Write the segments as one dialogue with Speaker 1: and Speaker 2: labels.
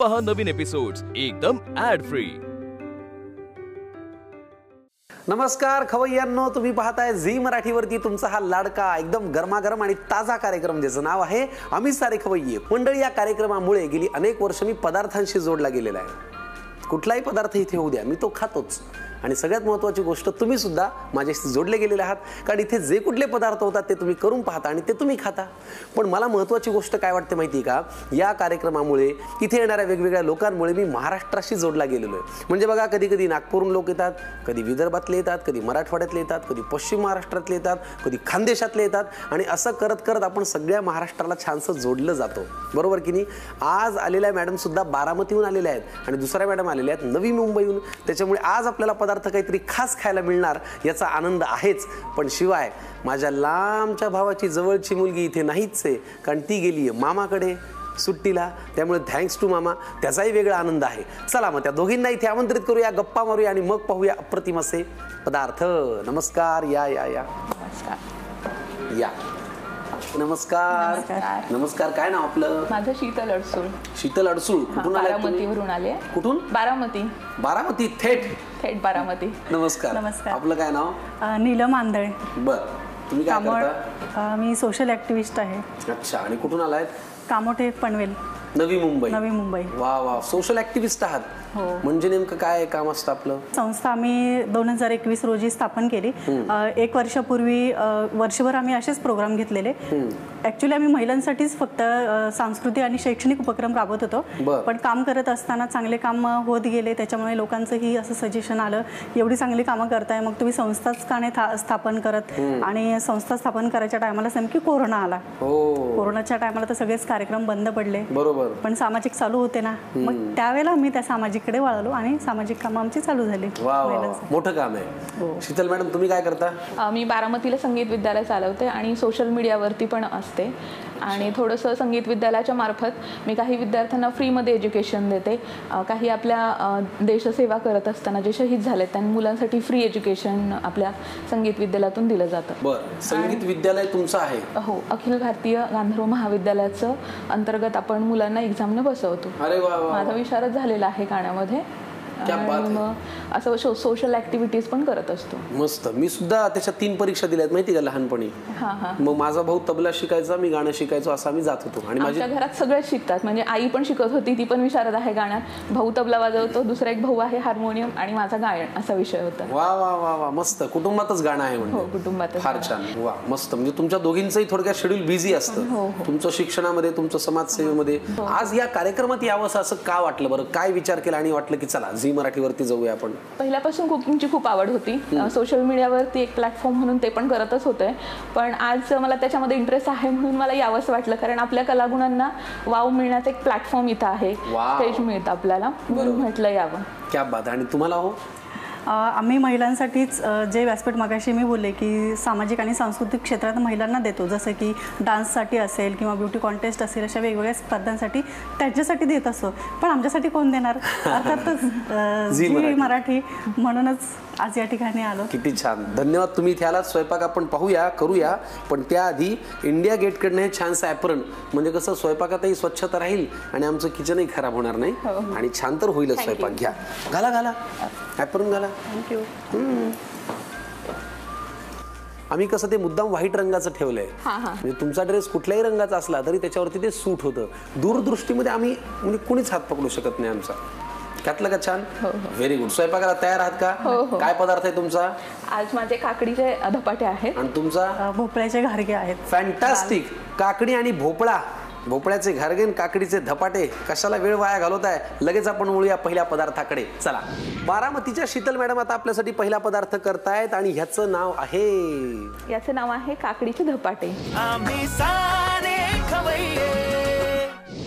Speaker 1: पहा नवीन एपिसोड्स एकदम add free.
Speaker 2: नमस्कार खवय्यांनो, तुम्ही पाहताय झी मराठीवरती तुमचा हा लाडका एकदम गरमागरम आणि ताजा कार्यक्रम, ज्याचं नाव आहे आम्ही सारे खवय्ये मंडळी। या कार्यक्रमामुळे गेली अनेक वर्ष मी पदार्थांशी जोडला गेलेला आहे। कुठलाही पदार्थ इथे होऊ द्या, मी तो खातोच। आणि सगळ्यात महत्त्वाची गोष्ट, तुम्ही सुद्धा माझ्याशी जोडले गेलेले आहात, कारण इथे जे कुठले पदार्थ होतात ते तुम्ही करून पाहता आणि ते तुम्ही खाता। पण मला महत्त्वाची गोष्ट काय वाटते माहिती आहे का, या कार्यक्रमामुळे इथे येणाऱ्या वेगवेगळ्या लोकांमुळे मी महाराष्ट्राशी जोडला गेलेलो आहे। म्हणजे बघा, कधी कधी नागपूरहून लोक येतात, कधी विदर्भातले येतात, कधी मराठवाड्यातले येतात, कधी पश्चिम महाराष्ट्रातले येतात, कधी खानदेशातले येतात, आणि असं करत करत आपण सगळ्या महाराष्ट्राला छानसं जोडलं जातो, बरोबर की नाही। आज आलेल्या मॅडम सुद्धा बारामतीहून आलेल्या आहेत आणि दुसऱ्या मॅडम आलेल्या आहेत नवी मुंबईहून। त्याच्यामुळे आज आपल्याला पदार्थ काहीतरी खास खायला मिळणार याचा आनंद आहेच, पण शिवाय माझ्या लांबच्या भावाची जवळची मुलगी इथे नाहीच आहे, कारण ती गेली आहे मामाकडे सुट्टीला। त्यामुळे थँक्स टू मामा, त्याचाही वेगळा आनंद आहे। चला मग त्या दोघींना इथे आमंत्रित करूया, गप्पा मारूया आणि मग पाहूया अप्रतिम असे पदार्थ। नमस्कार, या या या या नमस्कार नमस्कार। काय नाव आपलं?
Speaker 3: माझं शीतल अडसूळ।
Speaker 2: शीतल अडसूळ, कुठून आलाय?
Speaker 3: बारामतीवरून आले।
Speaker 2: कुठून?
Speaker 3: बारामती।
Speaker 2: बारामती, थेट
Speaker 3: बारामती।
Speaker 2: नमस्कार।
Speaker 4: नमस्कार।
Speaker 2: आपलं काय नाव?
Speaker 4: नीलम आंधळे।
Speaker 2: बर, तुम्ही काय करता?
Speaker 4: मी सोशल ऍक्टिव्हिस्ट आहे।
Speaker 2: अच्छा, आणि कुठून आलायत?
Speaker 4: कामोठे, पनवेल,
Speaker 2: नवी मुंबई।
Speaker 4: नवी मुंबई।
Speaker 2: वा वा, सोशल ऍक्टिव्हिस्ट आहात?
Speaker 4: हो।
Speaker 2: म्हणजे नेमकं काय काम असतं आपलं?
Speaker 4: संस्था आम्ही 2021 रोजी स्थापन केली। एक वर्षापूर्वी वर्षभर आम्ही असेच प्रोग्राम घेतलेले। ऍक्च्युली आम्ही महिलांसाठीच फक्त सांस्कृतिक आणि शैक्षणिक उपक्रम राबवत होतो, पण काम करत असताना चांगले काम होत गेले। त्याच्यामुळे लोकांचंही असं सजेशन आलं, एवढी चांगली कामं करताय, मग तुम्ही संस्थाच का नाही स्थापन करत। आणि संस्था स्थापन करायच्या टायमाला नेमकी कोरोना आला। कोरोनाच्या टायमाला तर सगळेच कार्यक्रम बंद पडले,
Speaker 2: बरोबर, पण
Speaker 4: सामाजिक चालू होते ना, मग त्यावेळेला आम्ही त्या सामाजिककडे वळालो आणि सामाजिक कामं आमची चालू झाली।
Speaker 2: मोठं काम आहे। शीतल मॅडम, तुम्ही काय करता?
Speaker 3: मी बारामतीला संगीत विद्यालय चालवते आणि सोशल मीडियावरती पण असते, आणि थोडंसं संगीत विद्यालयाच्या मार्फत मी काही विद्यार्थ्यांना फ्रीमध्ये एज्युकेशन देते। काही आपल्या देशसेवा करत असताना जे शहीद झाले त्यांना मुलांसाठी फ्री एज्युकेशन आपल्या संगीत विद्यालयातून दिलं जातं।
Speaker 2: बरं, संगीत विद्यालय तुमचं आहे? हो,
Speaker 3: अखिल भारतीय गांधर्व महाविद्यालयाचं अंतर्गत आपण मुलांना एक्झामने बसवतो।
Speaker 2: अरे वा,
Speaker 3: माझा विशारद झालेला आहे गाण्यामध्ये, आणि मग असं सोशल ऍक्टिव्हिटीज पण करत असतो।
Speaker 2: मस्त। मी सुद्धा त्याच्या 3 परीक्षा दिल्यात माहिती का लहानपणी। मग माझा भाऊ तबला शिकायचा, मी गाणं शिकायचो, असं आम्ही जात होतो। आणि
Speaker 3: माझ्या घरात सगळेच शिकतात, म्हणजे आई पण शिकत होती, ती पण विशारद आहे गाण्यात, भाऊ तबला वाजवतो, दुसरा एक भाऊ आहे हार्मोनियम, आणि माझा गायन असा विषय होता।
Speaker 2: वा वा वा वा, मस्त। कुटुंबातच गाणं आहे म्हणजे?
Speaker 3: हो, कुटुंबात।
Speaker 2: फार छान, वा मस्त। म्हणजे तुमच्या दोघींचंही थोडक्यात शेड्यूल बिझी असतं, तुमचं शिक्षणामध्ये, तुमचं समाजसेवेमध्ये। आज या कार्यक्रमात यावं असं का वाटलं बरं? काय विचार केला आणि वाटलं की चला झी मराठीवरती जाऊया आपण?
Speaker 3: पहिल्यापासून कुकिंगची खूप आवड होती, सोशल मीडियावरती एक प्लॅटफॉर्म म्हणून ते पण करतच होते, पण आज मला त्याच्यामध्ये इंटरेस्ट आहे म्हणून मला यावंसं वाटलं, कारण आपल्या कलागुणांना वाव मिळण्याचं एक प्लॅटफॉर्म इथं आहे, स्टेज मिळतं आपल्याला, म्हणून म्हटलं यावं।
Speaker 2: क्या बात। आणि तुम्हाला? हो,
Speaker 4: आम्ही महिलांसाठीच जे व्यासपीठ मगाशी मी बोलले की सामाजिक आणि सांस्कृतिक क्षेत्रात महिलांना देतो, जसं की डान्ससाठी असेल किंवा ब्युटी कॉन्टेस्ट असेल, अशा वेगवेगळ्या स्पर्धांसाठी त्याच्यासाठी देत असतो, पण आमच्यासाठी कोण देणार? अर्थातच झी मराठी, म्हणूनच आज या ठिकाणी आलो।
Speaker 2: किती छान, धन्यवाद। तुम्ही इथे आलात। स्वयंपाक आपण पाहूया, करूया, पण त्याआधी इंडिया गेटकडनं हे छानसं ॲप्रन, म्हणजे कसं स्वयंपाकातही स्वच्छता राहील आणि आमचं किचनही खराब होणार नाही, आणि छान तर होईलच स्वयंपाक। घ्या, घाला घाला ॲप्रन, घाला।
Speaker 4: थँक्यू।
Speaker 2: आम्ही कसं ते मुद्दाम व्हाईट रंगाचं ठेवलंय, म्हणजे तुमचा ड्रेस कुठल्याही रंगाचा असला तरी त्याच्यावरती ते सूट होतं। दूरदृष्टीमध्ये आम्ही म्हणजे कुणीच हात पकडू शकत नाही आमचा। घातलं का? छान, व्हेरी गुड। स्वयंपाकाला तयार आहात का? काय पदार्थ आहे तुमचा?
Speaker 3: आज माझे काकडीचे धपाटे आहेत।
Speaker 2: आणि तुमचा?
Speaker 4: भोपळ्याचे घारगे आहेत।
Speaker 2: फॅन्टास्टिक। काकडी आणि भोपळा, भोपळ्याचे घारगे, काकडीचे धपाटे, कशाला वेळ वाया घालवताय? लगेच आपण वळूया पहिल्या पदार्थाकडे, चला। बारामतीच्या शीतल मॅडम आता आपल्यासाठी पहिला पदार्थ करतायत, आणि ह्याचं नाव आहे?
Speaker 3: याचं नाव आहे काकडीचे धपाटे।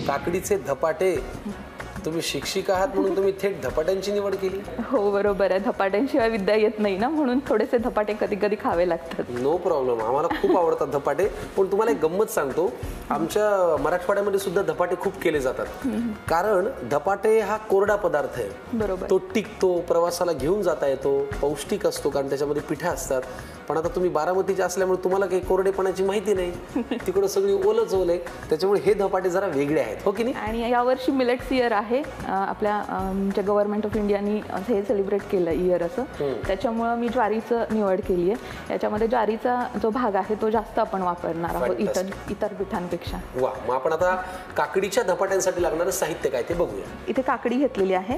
Speaker 2: काकडीचे धपाटे। तुम्ही शिक्षिका आहात म्हणून तुम्ही थेट धपाट्यांची निवड केली?
Speaker 3: हो, बरोबर आहे, धपाट्यांशिवाय विद्या येत नाही ना, म्हणून थोडेसे धपाटे कधी कधी खावे लागतात।
Speaker 2: नो प्रॉब्लेम, आम्हाला खूप आवडतात धपाटे। पण तुम्हाला एक गंमत सांगतो, आमच्या मराठवाड्यामध्ये सुद्धा धपाटे खूप केले जातात, कारण धपाटे हा कोरडा पदार्थ आहे,
Speaker 3: बरोबर,
Speaker 2: तो टिकतो, प्रवासाला घेऊन जाता येतो, पौष्टिक असतो, कारण त्याच्यामध्ये पिठा असतात। पण आता तुम्ही बारामतीचे असल्यामुळे तुम्हाला काही कोरडेपणाची माहिती नाही, तिकडे सगळी ओलच ओल आहे, त्याच्यामुळे हे धपाटे जरा वेगळे आहेत, हो की नाही?
Speaker 3: आणि यावर्षी मिलेट्स इयर आहे, आहे आपल्या जे गव्हर्नमेंट ऑफ इंडियानी हे सेलिब्रेट केलं इयर असं, त्याच्यामुळं मी ज्वारीचं निवड केली आहे. याच्यामध्ये ज्वारीचा जो भाग आहे तो जास्त आपण वापरणार आहोत इतर पिठांपेक्षा.
Speaker 2: वा, मग आपण आता काकडीच्या धपाट्यांसाठी लागणारं साहित्य काय ते बघूया.
Speaker 3: इथे काकडी घेतलेली आहे,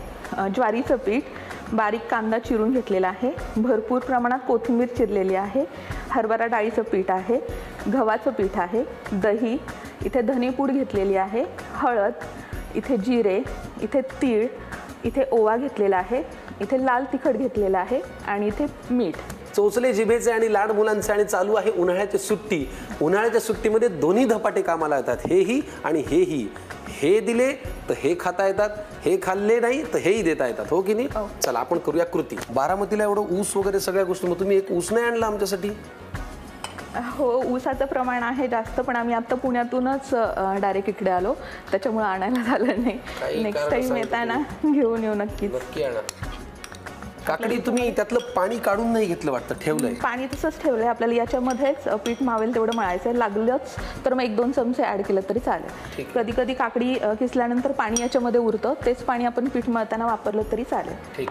Speaker 3: ज्वारीचं पीठ, बारीक कांदा चिरून घेतलेला आहे, भरपूर प्रमाणात कोथिंबीर चिरलेली आहे, हरभरा डाळीचं पीठ आहे, गव्हाचं पीठ आहे, दही, इथे धनेपूड घेतलेली आहे, हळद, इथे जिरे, इथे तीळ, इथे ओवा घेतलेला आहे, इथे लाल तिखट घेतलेलं आहे आणि इथे मीठ.
Speaker 2: चोचले जिभेचे आणि लाड मुलांचे आणि चालू आहे उन्हाळ्याची सुट्टी. उन्हाळ्याच्या सुट्टीमध्ये दोन्ही धपाटे कामाला येतात, हेही आणि हेही. हे दिले तर हे खाता येतात, हे खाल्ले नाही तर हेही देता येतात, हो की नाही? चला आपण करूया कृती. बारामतीला एवढं ऊस वगैरे सगळ्या गोष्टी, मग तुम्ही एक ऊस नाही आणला आमच्यासाठी?
Speaker 3: हो, ऊसाचं प्रमाण आहे जास्त, पण आम्ही आता पुण्यातूनच डायरेक्ट इकडे आलो, त्याच्यामुळे आणायला झालं नाही. नेक्स्ट टाइम येताना घेऊन येऊ नक्कीच.
Speaker 2: नक्की आणा. काकडी तुम्ही त्यातलं पाणी काढून नाही घेतलं वाटतं, ठेवलंय?
Speaker 3: पाणी तसंच ठेवलंय. आपल्याला याच्यामध्येच पीठ मावेल तेवढं मळायचं आहे, लागलंच तर मग 1-2 चमचे ऍड केलं तरी चालेल. कधी कधी काकडी किसल्यानंतर पाणी याच्यामध्ये उरतं, तेच पाणी आपण पीठ मळताना वापरलं तरी चालेल.
Speaker 2: ठीक.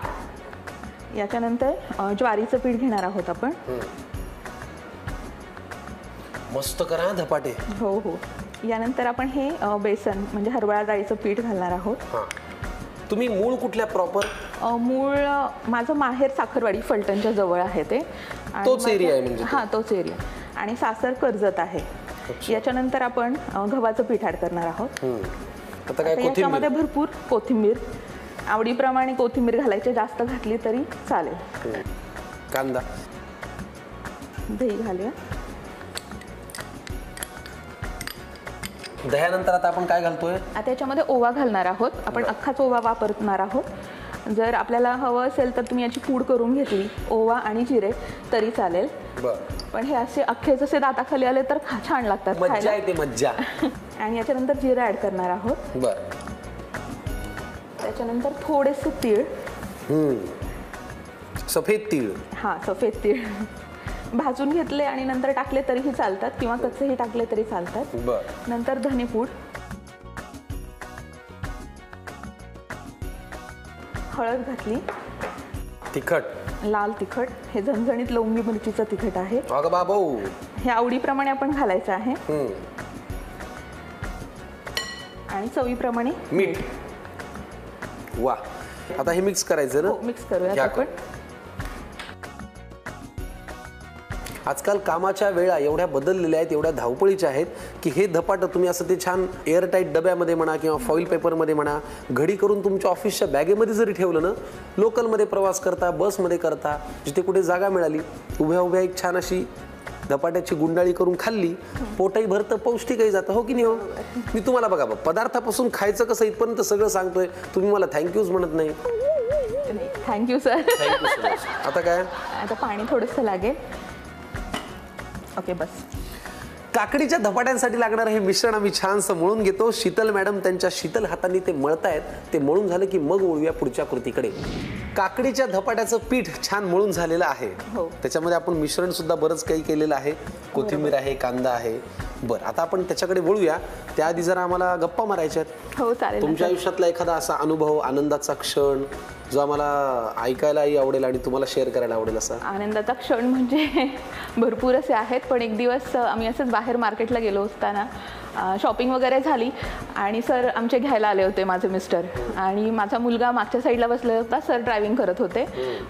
Speaker 3: याच्यानंतर ज्वारीचं पीठ घेणार आहोत आपण.
Speaker 2: मस्त करा धपाटे.
Speaker 3: हो हो. यानंतर आपण हे बेसन म्हणजे हरभरा डाळीचं पीठ घालणार आहोत.
Speaker 2: तुम्ही मूळ कुठल्या प्रॉपर?
Speaker 3: मूळ माझं माहेर साखरवाडी फलटणच्या जवळ आहे ते.
Speaker 2: तोच एरिया आहे म्हणजे?
Speaker 3: हां, तोच एरिया. आणि सासर कर्जत आहे. याच्यानंतर आपण गव्हाचं पीठ ऍड करणार आहोत.
Speaker 2: आता काय?
Speaker 3: याच्यामध्ये भरपूर कोथिंबीर, आवडीप्रमाणे कोथिंबीर घालायची, जास्त घातली तरी चालेल.
Speaker 2: कांदा,
Speaker 3: दही घालूया.
Speaker 2: दह्यानंतर आता आपण काय घालतोय?
Speaker 3: आता याच्यामध्ये ओवा घालणार आहोत. आपण अख्खाच ओवा वापरणार आहोत. जर आपल्याला हवं असेल तर तुम्ही याची पूड करून घेतली, ओवा आणि जिरे, तरी चालेल. पण हे असे अख्खे जसे दाताखाली आले तर छान लागतात,
Speaker 2: मज्जा येते, मज्जा.
Speaker 3: आणि याच्यानंतर जिरे ऍड करणार आहोत. त्याच्यानंतर थोडेसे तीळ,
Speaker 2: सफेद तीळ.
Speaker 3: हां, सफेद तीळ भाजून घेतले आणि नंतर टाकले तरीही चालतात, किंवा कच्चेही टाकले तरी चालतात. नंतर धनेपूड, हळद घातली,
Speaker 2: तिखट,
Speaker 3: लाल तिखट, हे झणझणीत लवंगी मिरचीचं तिखट आहे.
Speaker 2: अगं बाबा,
Speaker 3: हे आवडीप्रमाणे आपण घालायचं आहे. आणि चवीप्रमाणे
Speaker 2: मीठ. वा, आता हे मिक्स करायचं ना?
Speaker 3: मिक्स करूया आपण.
Speaker 2: आजकाल कामाच्या वेळा एवढ्या बदललेल्या आहेत, एवढ्या धावपळीच्या आहेत की हे धपाटं तुम्ही असं ते छान एअरटाईट डब्यामध्ये म्हणा किंवा फॉईल पेपरमध्ये म्हणा, घडी करून तुमच्या ऑफिसच्या बॅगेमध्ये जरी ठेवलं ना, लोकलमध्ये प्रवास करता, बसमध्ये करता, जिथे कुठे जागा मिळाली, उभ्या उभ्या एक छान अशी धपाट्याची गुंडाळी करून खाल्ली, पोटही भरतं, पौष्टिकही जातं, हो की नाही? हो. मी तुम्हाला बघा, पदार्थापासून खायचं कसं इथपर्यंत सगळं सांगतोय, तुम्ही मला थँक्यूच म्हणत नाही.
Speaker 3: Thank you sir.
Speaker 2: Thank you so much. आता काय?
Speaker 3: आता पाणी थोडंसं लागेल. ओके, बस.
Speaker 2: काकडीच्या धपाट्यांसाठी लागणारं हे मिश्रण आम्ही छानसं मळून घेतो. शीतल मॅडम त्यांच्या शीतल हातांनी ते मळतायत. ते मळून झालं की मग वळूया पुढच्या कृतीकडे. काकडीच्या धपाट्याचं पीठ छान मळून झालेलं आहे. त्याच्यामध्ये आपण मिश्रण सुद्धा बरंच काही केलेलं आहे. कोथिंबीर आहे, कांदा आहे. बरं, आता आपण त्याच्याकडे वळूया. त्याआधी जरा आम्हाला गप्पा मारायच्या आहेत.
Speaker 3: हो, चालेल.
Speaker 2: तुमच्या आयुष्यातला एखादा असा अनुभव, आनंदाचा क्षण जो आम्हाला ऐकायलाही आवडेल आणि तुम्हाला शेअर करायला आवडेल असा?
Speaker 3: आनंदाचा क्षण म्हणजे भरपूर असे आहेत, पण एक दिवस आम्ही असंच बाहेर मार्केटला गेलो असताना शॉपिंग वगैरे झाली आणि सर आमचे घ्यायला आले होते, माझे मिस्टर, आणि माझा मुलगा मागच्या साईडला बसला होता. सर ड्रायव्हिंग करत होते.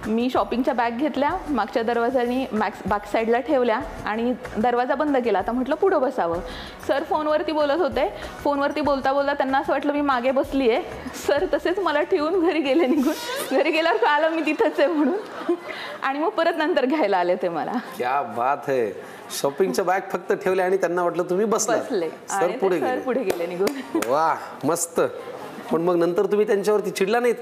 Speaker 3: मी शॉपिंगच्या बॅग घेतल्या, मागच्या दरवाजाने बॅक साईडला ठेवल्या आणि दरवाजा बंद केला. आता म्हटलं पुढं बसावं. सर फोनवरती बोलत होते. फोनवरती बोलता बोलता त्यांना असं वाटलं मी मागे बसली आहे. सर तसेच मला ठेवून घरी गेले निघून. घरी गेल्यावर कळालं मी तिथंच आहे म्हणून, आणि मग परत नंतर घ्यायला आले ते मला.
Speaker 2: क्या बात है. शॉपिंगच्या बॅग फक्त ठेवले आणि त्यांना वाटलं तुम्ही
Speaker 3: बसले,
Speaker 2: सर पुढे गेले
Speaker 3: निघून.
Speaker 2: वा, मस्त. पण मग नंतर तुम्ही त्यांच्यावरती चिडला नाहीत?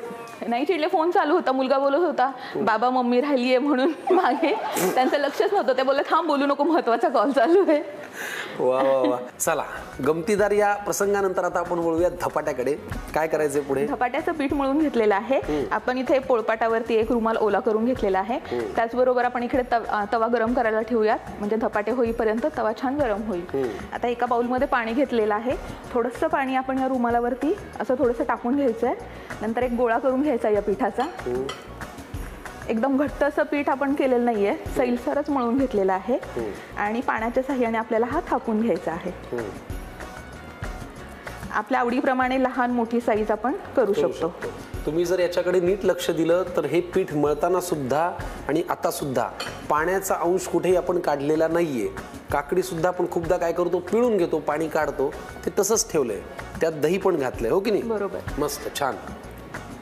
Speaker 3: नाही चिडले. फोन चालू होता, मुलगा बोलत होता बाबा मम्मी राहिली आहे म्हणून मागे. त्यांचं लक्षच नव्हतं. ते बोलले थांब, बोलू नको, महत्वाचा कॉल चालू आहे.
Speaker 2: वा वा वा. चला, गमतीदार या प्रसंगानंतर आता आपण वळूया धपाट्याकडे. काय करायचंय पुढे?
Speaker 3: धपाट्याचं पीठ मळून घेतलेलं आहे. आपण इथे पोळपाटावरती एक रुमाल ओला करून घेतलेला आहे. त्याचबरोबर आपण इकडे तवा गरम करायला ठेवूयात, म्हणजे धपाटे होईपर्यंत तवा छान गरम होईल. आता एका बाउलमध्ये पाणी घेतलेलं आहे. थोडंसं पाणी आपण या रुमालावरती असं थोडंसं टाकून घ्यायचंय. नंतर एक गोळा करून घ्यायचा या पिठाचा. एकदम घट्ट असं पीठ आपण केलेलं नाहीये, सैलसरच मळून घेतलेलं आहे. आणि पाण्याच्या साह्याने आपल्याला हा थापून घ्यायचा आहे. आपल्या आवडीप्रमाणे लहान मोठी साईज आपण करू शकतो.
Speaker 2: तुम्ही जर याच्याकडे नीट लक्ष दिलं तर हे पीठ मळताना सुद्धा आणि आता सुद्धा पाण्याचा अंश कुठेही आपण काढलेला नाहीये. काकडी सुद्धा आपण खूपदा काय करतो, पिळून घेतो, पाणी काढतो, ते तसंच ठेवलंय. त्यात दही पण घातलंय, हो की नाही?
Speaker 3: बरोबर.
Speaker 2: मस्त, छान.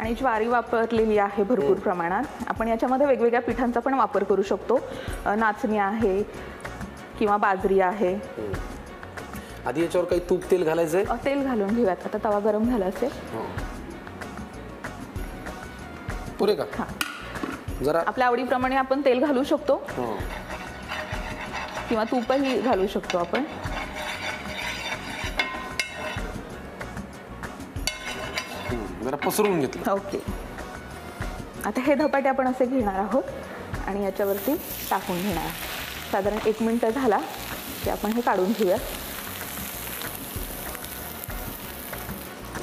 Speaker 3: आणि ज्वारी वापरलेली आहे भरपूर प्रमाणात. आपण याच्यामध्ये वेगवेगळ्या पिठांचा पण वापर करू शकतो. नाचणी आहे किंवा बाजरी आहे.
Speaker 2: आधी याच्यावर काही तूप तेल घालायचंय?
Speaker 3: तेल घालून घेऊयात. आता तवा गरम झाला असेल.
Speaker 2: पुरे का?
Speaker 3: हा,
Speaker 2: जरा
Speaker 3: आपल्या आवडीप्रमाणे आपण तेल घालू शकतो किंवा तूपही घालू शकतो आपण.
Speaker 2: जरा पसरवून घेतलं.
Speaker 3: ओके. आता हे धपाटे आपण असे घेणार आहोत आणि याच्यावरती टाकून घेणार आहोत. साधारण 1 मिनिट झाला की आपण हे काढून घेऊया.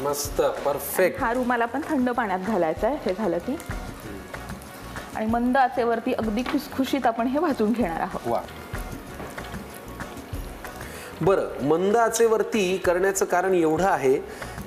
Speaker 2: मस्त, परफेक्ट.
Speaker 3: हा रुमाल आपण थंड पाण्यात घालायचा आहे. हे झालं की आणि मंद आचेवरती अगदी खुसखुशीत आपण हे भाजून घेणार आहोत.
Speaker 2: वा. बरं, मंद आचेवरती करण्याचं कारण एवढं आहे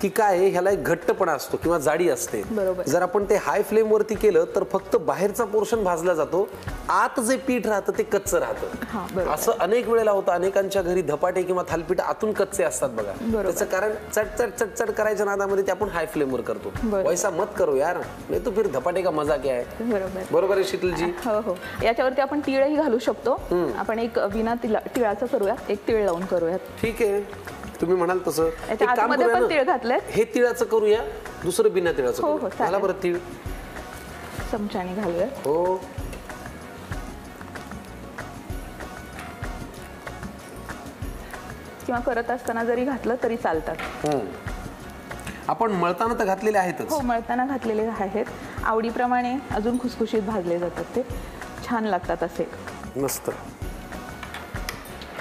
Speaker 2: की काय, ह्याला एक घट्टपणा असतो किंवा जाडी असते.
Speaker 3: बरोबर.
Speaker 2: जर आपण ते हाय फ्लेम वरती केलं तर फक्त बाहेरचा पोर्शन भाजला जातो, आत जे पीठ राहतं ते कच्चं राहतं. असं अनेक वेळेला होतं. अनेकांच्या घरी धपाटे किंवा थालपीठ आतून कच्चे असतात बघा. त्याचं कारण चटचट चटचट करायच्या नादामध्ये ते आपण हाय फ्लेम वर करतो. वैसा मत करो यार, नाही तो फिर धपाटे का मजा क्या है. बरोबर आहे शीतलजी?
Speaker 3: हो हो. याच्यावरती आपण तीळही घालू शकतो. आपण एक बिना तिळाचं करूयात, एक तीळ लावून करूयात.
Speaker 2: ठीक आहे, तुम्ही म्हणाल तसं.
Speaker 3: आतमध्ये पण तीळ घातलंय.
Speaker 2: हे तिळाचं करूया, दुसरं बिना तिळाचं
Speaker 3: हो,
Speaker 2: करूया. मला बरं तीळ
Speaker 3: चमच्याने घालूया.
Speaker 2: हो.
Speaker 3: किंवा करत असताना जरी घातलं तरी चालतात.
Speaker 2: आपण मळताना तर घातलेले आहेतच.
Speaker 3: हो, मळताना घातलेले आहेत. आवडीप्रमाणे अजून खुसखुशीत भाजले जातात, ते छान लागतात असे.
Speaker 2: मस्त.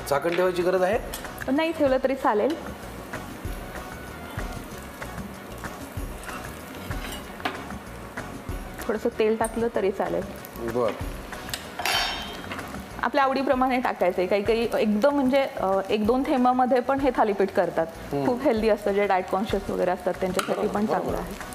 Speaker 2: झाकण ठेवायची गरज आहे?
Speaker 3: नाही ठेवलं तरी चालेल. थोडंसं तेल टाकलं तरी चालेल.
Speaker 2: बर.
Speaker 3: आपल्या आवडीप्रमाणे टाकायचे. काही काही एकदम म्हणजे 1-2 थेंबामध्ये पण हे थालीपीठ करतात. खूप हेल्दी असतं, जे डाएट कॉन्शियस वगैरे असतात त्यांच्यासाठी पण चांगलं आहे.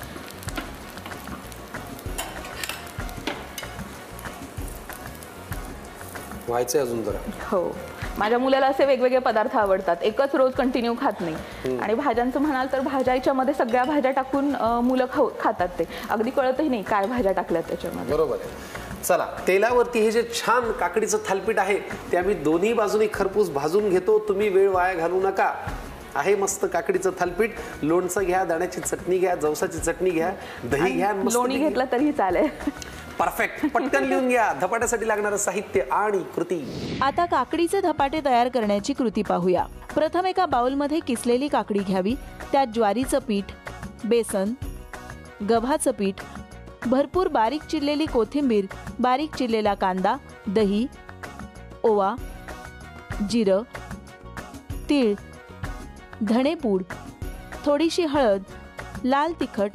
Speaker 2: व्हायचंय अजून जरा.
Speaker 3: हो, माझ्या मुलाला असे वेगवेगळे पदार्थ आवडतात. एकच रोज कंटिन्यू खात नाही. आणि भाज्यांचं म्हणाल तर भाज्याच्या मध्ये सगळ्या भाज्या टाकून मुलं खातात. ते अगदी कळतही नाही काय भाज्या टाकल्यात त्याच्यामध्ये.
Speaker 2: बरोबर आहे. चला, तेलावरती हे जे छान काकडीचं थालपीठ आहे ते आम्ही दोन्ही बाजूनी खरपूस भाजून घेतो. तुम्ही वेळ वाया घालू नका. आहे मस्त काकडीचं थालपीठ. लोणचं घ्या, दाण्याची चटणी घ्या, जवसाची चटणी घ्या, दही घ्या,
Speaker 3: लोणी घेतलं तरी चालेल.
Speaker 2: परफेक्ट. पटकन लिहून घ्या धपाट्यासाठी लागणारं साहित्य आणि कृती.
Speaker 5: आता काकडीचे धपाटे तयार करण्याची कृती पाहूया. प्रथम एका बाउलमध्ये किसलेली काकडी घ्यावी. त्यात ज्वारीचं पीठ, बेसन, गव्हाचं पीठ, भरपूर बारीक चिरलेली कोथिंबीर, बारीक चिरलेला कांदा, दही, ओवा, जिरं, तीळ, धणेपूड, थोडीशी हळद, लाल तिखट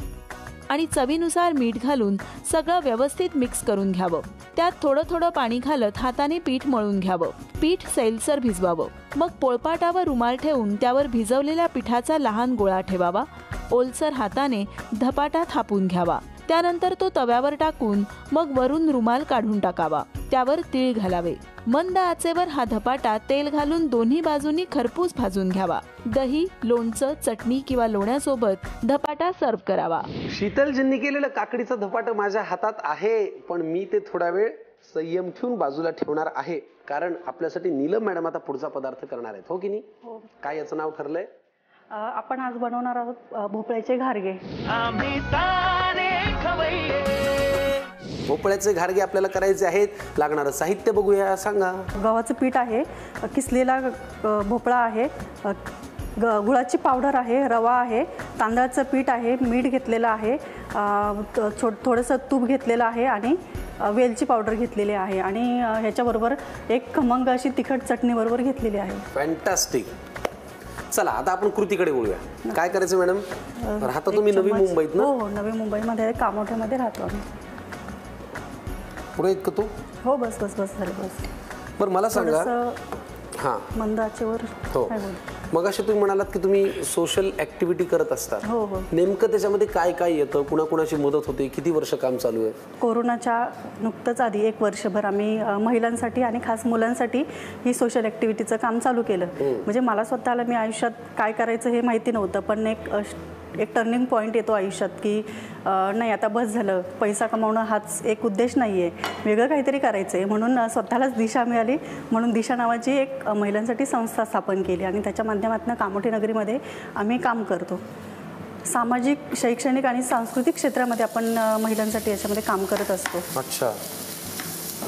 Speaker 5: आणि चवीनुसार मीठ घालून सगळं व्यवस्थित मिक्स करून घ्यावं. त्यात थोडं थोडं पाणी घालत हाताने पीठ मळून घ्यावं. पीठ सैलसर भिजवावं. मग पोळपाटावर रुमाल ठेवून त्यावर भिजवलेल्या पिठाचा लहान गोळा ठेवावा. ओलसर हाताने धपाटा थापून घ्यावा. त्यानंतर तो तव्यावर टाकून मग वरून रुमाल काढून टाकावा. त्यावर तीळ घालावे. मंद आचेवर हा धपाटा तेल घालून दोन्ही बाजूंनी खरपूस भाजून घ्यावा. दही, लोणचं, चटणी किंवा लोण्यासोबत धपाटा सर्व करावा.
Speaker 2: शीतलजींनी केलेलं काकडीचं धपाटं माझ्या हातात आहे, पण मी ते थोडा वेळ संयम ठेवून बाजूला ठेवणार आहे, कारण आपल्यासाठी नीलम मॅडम आता पुढचा पदार्थ करणार आहेत. हो की नाही? काय याचं नाव ठरलंय?
Speaker 4: आपण आज बनवणार आहोत भोपळ्याचे घारगे.
Speaker 6: आम्ही सारे खवय्ये.
Speaker 2: भोपळ्याचे घारगे आपल्याला करायचे आहेत. लागणारं साहित्य बघूया, सांगा.
Speaker 4: गव्हाचं पीठ आहे, किसलेला भोपळा आहे, गुळाची पावडर आहे, रवा आहे, तांदळाचं पीठ आहे, मीठ घेतलेलं आहे, थोडंसं तूप घेतलेलं आहे आणि वेलची पावडर घेतलेली आहे आणि ह्याच्याबरोबर एक खमंग अशी तिखट चटणी बरोबर घेतलेली आहे.
Speaker 2: फॅन्टास्टिक. चला आता आपण कृतीकडे बोलूया. काय करायचं मॅडम? राहता तुम्ही नवी मुंबईत ना?
Speaker 4: हो, नवी मुंबईमध्ये कामोठ्यामध्ये राहतो आम्ही.
Speaker 2: पुढे इतकं तू?
Speaker 4: हो, बस बस बस झाले बस.
Speaker 2: बरं मला सांगा. हां,
Speaker 4: मंद आचेवर.
Speaker 2: हो, मग असे तुम्ही म्हणालात की तुम्ही सोशल ॲक्टिव्हिटी करत असता.
Speaker 4: हो हो.
Speaker 2: नेमकं त्याच्यामध्ये काय काय येतं? कुणाकुणाची मदत होते? किती वर्ष काम चालू आहे?
Speaker 4: कोरोनाच्या नुकतंच आधी 1 वर्षभर आम्ही महिलांसाठी आणि खास मुलांसाठी ही सोशल ॲक्टिव्हिटीचं काम चालू केलं. म्हणजे मला स्वतःला मी आयुष्यात काय करायचं हे माहिती नव्हतं, पण एक टर्निंग पॉईंट येतो आयुष्यात की नाही आता बस झालं, पैसा कमावणं हाच एक उद्देश नाही आहे, वेगळं काहीतरी करायचं आहे. म्हणून स्वतःलाच दिशा मिळाली, म्हणून दिशा नावाची एक महिलांसाठी संस्था स्थापन केली आणि त्याच्या माध्यमातून कामोठी नगरीमध्ये आम्ही काम करतो. सामाजिक, शैक्षणिक आणि सांस्कृतिक क्षेत्रामध्ये आपण महिलांसाठी याच्यामध्ये काम करत असतो.
Speaker 2: अच्छा,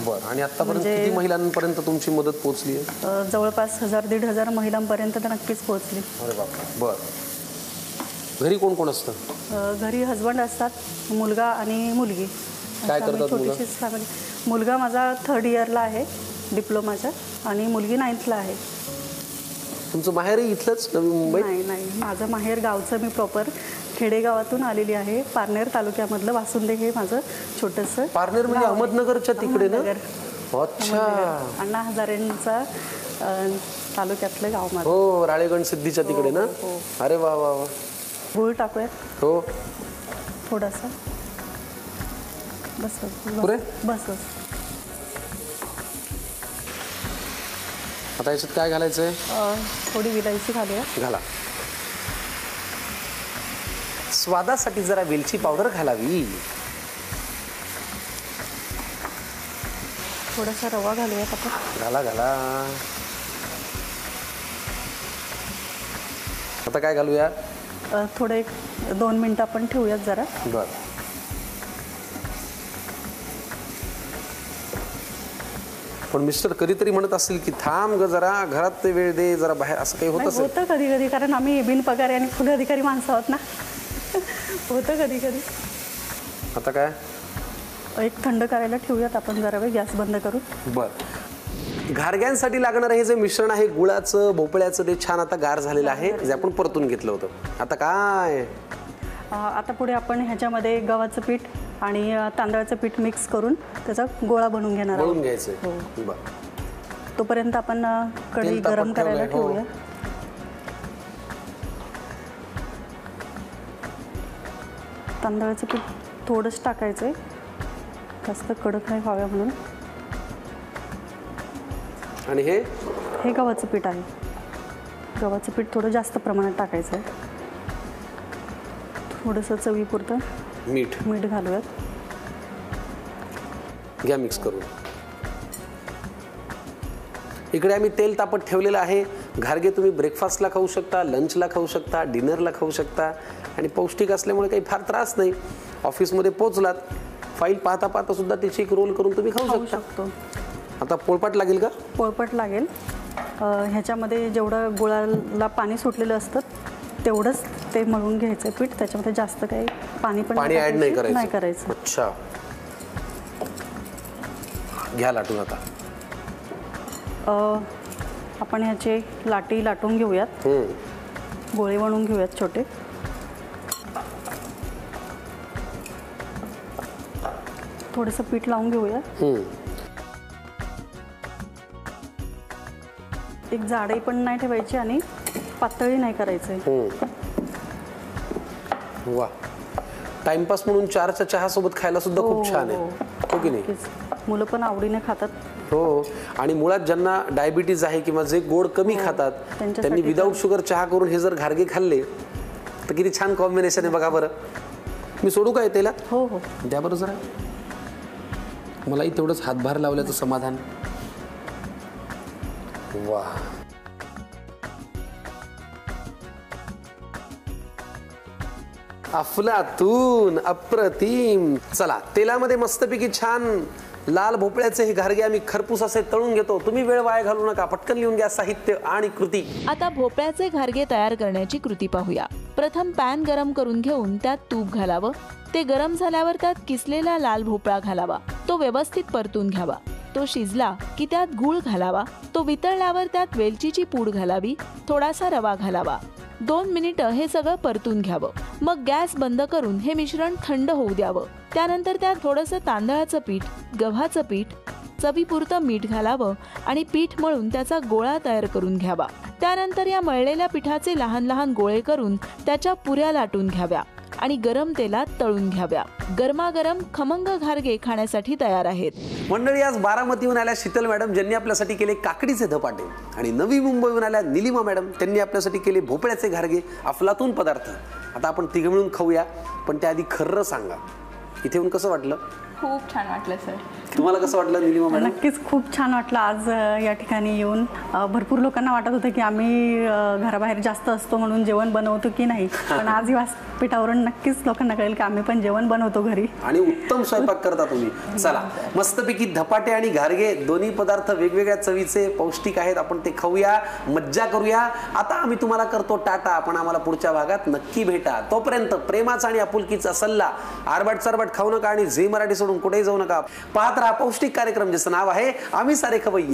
Speaker 2: बरं. आणि आतापर्यंत किती महिलांपर्यंत तुमची मदत पोहोचली आहे?
Speaker 4: जवळपास 1000-1500 महिलांपर्यंत तर नक्कीच पोहोचली.
Speaker 2: अरे बापरे. बरं. घरी कोण कोण असतं?
Speaker 4: घरी हजबंड असतात, मुलगा आणि मुलगी.
Speaker 2: काय करतात?
Speaker 4: छोटीशीच फॅमिली. मुलगा माझा 3rd इयरला आहे डिप्लोमाचा आणि मुलगी 9thला आहे.
Speaker 2: तुमचं माहेरही इथलंच नवी मुंबईत?
Speaker 4: नाही, माझं माहेर गावचं, मी प्रॉपर खेडेगावातून आलेली आहे. पारनेर तालुक्यामधलं वासुंदे हे माझं छोटंसं.
Speaker 2: पारनेर म्हणजे अहमदनगरच्या तिकडे ना? अच्छा.
Speaker 4: अण्णा हजारेंचा तालुक्यातलं गाव माझं.
Speaker 2: हो, राळेगण सिद्धीच्या तिकडे ना? अरे वा वा वा.
Speaker 4: गुळ टाकूयात.
Speaker 2: हो,
Speaker 4: थोडासा. बस
Speaker 2: पुरे?
Speaker 4: बस बस.
Speaker 2: आता याच्यात काय घालायचंय?
Speaker 4: थोडी विलायची घालूया.
Speaker 2: घाला. स्वादासाठी जरा वेलची पावडर घालावी.
Speaker 4: थोडासा रवा घालूयात आपण.
Speaker 2: घाला घाला. आता काय घालूया?
Speaker 4: थोडं 1-2 मिनिटं आपण ठेवूयात जरा.
Speaker 2: बर. पण मिस्टर कधीतरी म्हणत असतील की थांब ग जरा, घरात ते वेळ दे जरा, बाहेर, असं काही होत असेल?
Speaker 4: होतं कधी कधी, कारण आम्ही बिनपगारी आणि फुल अधिकारी माणसं आहोत ना. होतं कधी कधी.
Speaker 2: आता काय?
Speaker 4: एक थंड करायला ठेवूयात आपण जरा वेळ, गॅस बंद करून.
Speaker 2: बर. घारग्यांसाठी लागणारं हे जे मिश्रण आहे गुळाचं, भोपळ्याचं, ते छान आता गार झालेलं आहे, जे आपण परतून घेतलं होतं. आता काय?
Speaker 4: आता पुढे आपण ह्याच्यामध्ये गव्हाचं पीठ आणि तांदळाचं पीठ मिक्स करून त्याचा गोळा बनवून घेणार आहोत.
Speaker 2: बनवून घ्यायचं.
Speaker 4: हो.
Speaker 2: बरं.
Speaker 4: तोपर्यंत आपण कढई गरम करायला ठेवूया. तांदळाचं पीठ थोडंच टाकायचं आहे, जास्त कडक नाही व्हाव्या म्हणून.
Speaker 2: आणि हे
Speaker 4: गव्हाचं पीठ आहे. गव्हाचं पीठ थोडं जास्त प्रमाणात टाकायचं आहे. थोडंसं चवीपुरतं
Speaker 2: मीठ
Speaker 4: घालूयात.
Speaker 2: घ्या मिक्स करून. इकडे आम्ही तेल तापत ठेवलेलं आहे. घारगे तुम्ही ब्रेकफास्टला खाऊ शकता, लंचला खाऊ शकता, डिनरला खाऊ शकता आणि पौष्टिक असल्यामुळे काही फार त्रास नाही. ऑफिसमध्ये पोहोचलात, फाईल पाहता पाहता सुद्धा त्याची एक रोल करून तुम्ही खाऊ शकता. आता पोळपाट लागेल का?
Speaker 4: पोळपाट लागेल. ह्याच्यामध्ये जेवढं गुळाला पाणी सुटलेलं असतं तेवढंच ते मळून घ्यायचं पीठ. त्याच्यामध्ये जास्त काही पाणी
Speaker 2: ॲड नाही
Speaker 4: करायचं.
Speaker 2: अच्छा, घ्या लाटून. आता
Speaker 4: आपण ह्याचे लाटी लाटून घेऊयात. गोळे बनवून घेऊयात छोटे. थोडंसं पीठ लावून घेऊया. एक जाडही पण नाही ठेवायची आणि पातळी नाही करायचंय.
Speaker 2: वा, टाइमपास म्हणून 4च्या चहा सोबत खायला सुद्धा खूप छान आहे. हो की नाही?
Speaker 4: मुलं पण आवडीने खातात.
Speaker 2: हो, आणि मुळात ज्यांना डायबिटीज आहे किंवा जे गोड कमी खातात त्यांनी विदाऊट शुगर चहा करून हे जर घारगे खाल्ले तर किती छान कॉम्बिनेशन आहे बघा बरं. मी सोडू काय तेलात?
Speaker 4: हो हो,
Speaker 2: द्या बरं जरा. मलाही तेवढंच हातभार लावल्याचं समाधान. वा, अफलातून, अप्रतिम. चला, तेलामध्ये मस्तपैकी छान लाल भोपळ्याचे हे घारगे आम्ही खरपूस असे तळून घेतो. तुम्ही वेळ वाया घालू नका, पटकन लिहून घ्या साहित्य आणि कृती.
Speaker 5: आता भोपळ्याचे घारगे तयार करण्याची कृती पाहूया. प्रथम पॅन गरम करून घेऊन त्यात तूप घालावं. ते गरम झाल्यावर त्यात किसलेला लाल भोपळा घालावा. तो व्यवस्थित परतून घ्यावा. तो शिजला की त्यात गूळ घालावा. तो वितळल्यावर त्यात वेलचीची पूड घालावी. थोडासा रवा घालावा. 2 मिनिटं हे सगळं परतून घ्यावं. मग गॅस बंद करून हे मिश्रण थंड होऊ द्यावं. त्यानंतर त्यात थोडंसं तांदळाचं पीठ, गव्हाचं पीठ, चवीपुरतं मीठ घालावं आणि पीठ मळून त्याचा गोळा तयार करून घ्यावा. त्यानंतर या मळलेल्या पिठाचे लहान लहान गोळे करून त्याच्या पुऱ्या लाटून घ्याव्या आणि गरम तेलात तळून घ्याव्या. गरमागरम खमंग घारगे खाण्यासाठी तयार आहेत.
Speaker 2: मंडळी, आज बारामतीहून आल्या शीतल मॅडम, ज्यांनी आपल्यासाठी केले काकडीचे धपाटे, आणि नवी मुंबईहून आल्या निलिमा मॅडम, त्यांनी आपल्यासाठी केले भोपळ्याचे घारगे, अफलातून पदार्थ. आता आपण तिघं मिळून खाऊया, पण त्याआधी खरं सांगा, इथे येऊन कसं वाटलं?
Speaker 3: खूप छान वाटलं सर.
Speaker 2: तुम्हाला कसं वाटलं निलिमा मॅडम?
Speaker 4: नक्कीच खूप छान वाटलं आज या ठिकाणी येऊन. भरपूर लोकांना वाटत होतं की आम्ही घराबाहेर जास्त असतो म्हणून जेवण बनवतो की नाही, पण आज व्यासपीठावरून नक्कीच लोकांना कळेल की आम्ही पण जेवण बनवतो घरी, आणि
Speaker 2: उत्तम स्वयंपाक करता तुम्ही. चला, मस्तपैकी धपाटे आणि घारगे दोन्ही पदार्थ वेगवेगळ्या चवीचे, पौष्टिक आहेत. आपण ते खाऊया, मज्जा करूया. आता आम्ही तुम्हाला करतो टाटा. आपण आम्हाला पुढच्या भागात नक्की भेटा. तोपर्यंत प्रेमाचा आणि आपुलकीचा सल्ला, आरबाट चारबाट खाऊ नका आणि झी मराठी सोडून कुठेही जाऊ नका. पाहत राहा पौष्टिक कार्यक्रम, ज्याचं नाव आहे आम्ही सारे खवय्ये.